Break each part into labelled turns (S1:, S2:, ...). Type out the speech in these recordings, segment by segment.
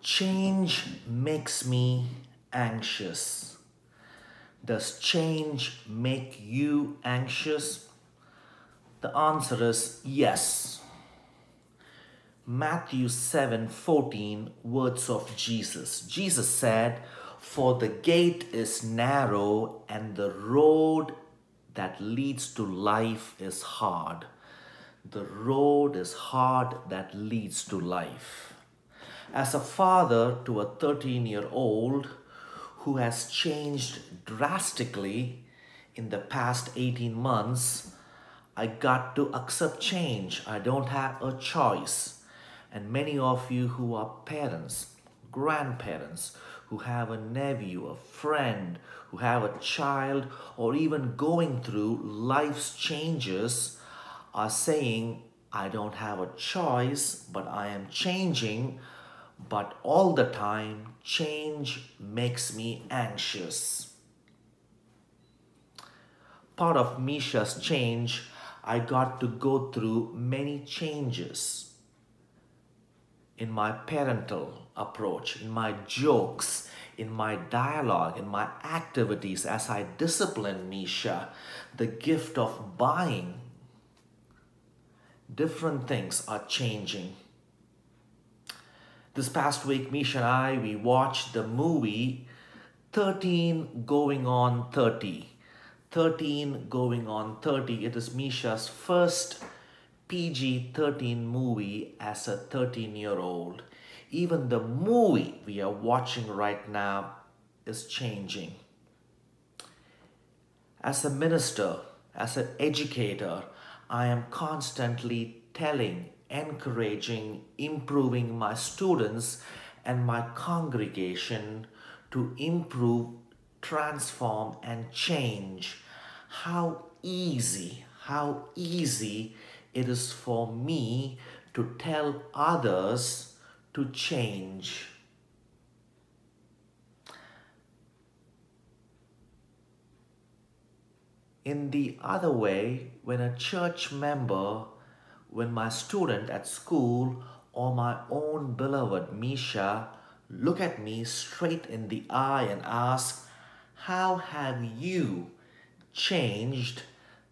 S1: Change makes me anxious. Does change make you anxious? The answer is yes. Matthew 7:14, words of Jesus. Jesus said, "For the gate is narrow and the road that leads to life is hard." The road is hard that leads to life. As a father to a 13-year-old who has changed drastically in the past 18 months, I got to accept change. I don't have a choice. And many of you who are parents, grandparents, who have a nephew, a friend, who have a child, or even going through life's changes are saying, I don't have a choice, but I am changing. But all the time, change makes me anxious. Part of Misha's change, I got to go through many changes in my parental approach, in my jokes, in my dialogue, in my activities as I discipline Misha. The gift of buying. Different things are changing. This past week, Misha and I, we watched the movie 13 Going on 30. 13 Going on 30. It is Misha's first PG-13 movie as a 13-year-old. Even the movie we are watching right now is changing. As a minister, as an educator, I am constantly telling, encouraging, improving my students and my congregation to improve, transform, and change. How easy it is for me to tell others to change. In the other way, when a church member, when my student at school or my own beloved Misha look at me straight in the eye and ask, "How have you changed?"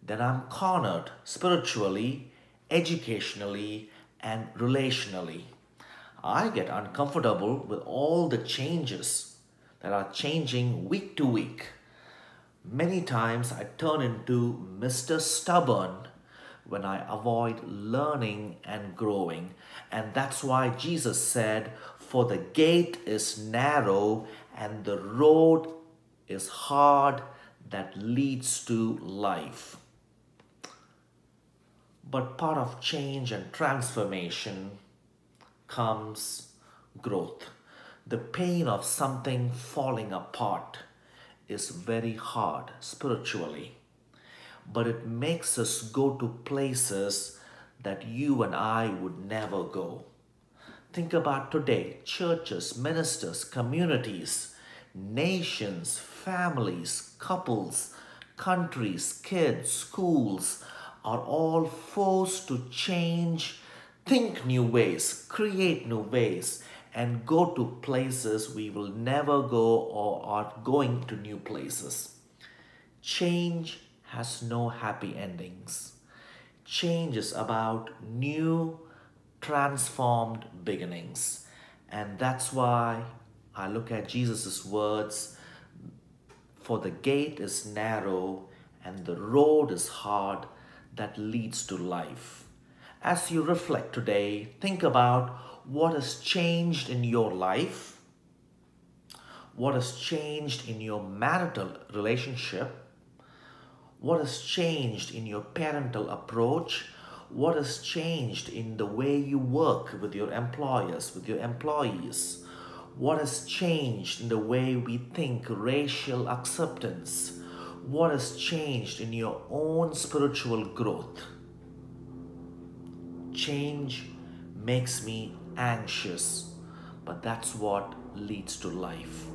S1: then I'm cornered spiritually, educationally, and relationally. I get uncomfortable with all the changes that are changing week to week. Many times I turn into Mr. Stubborn when I avoid learning and growing. And that's why Jesus said, "For the gate is narrow and the road is hard that leads to life." But part of change and transformation comes growth. The pain of something falling apart is very hard spiritually, but it makes us go to places that you and I would never go. Think about today, churches, ministers, communities, nations, families, couples, countries, kids, schools are all forced to change, think new ways, create new ways, and go to places we will never go or are going to new places. Change has no happy endings. Change is about new, transformed beginnings. And that's why I look at Jesus' words, "For the gate is narrow and the road is hard that leads to life." As you reflect today, think about what has changed in your life, what has changed in your marital relationship, what has changed in your parental approach, what has changed in the way you work with your employers, with your employees, what has changed in the way we think racial acceptance, what has changed in your own spiritual growth. Change makes me anxious, but that's what leads to life.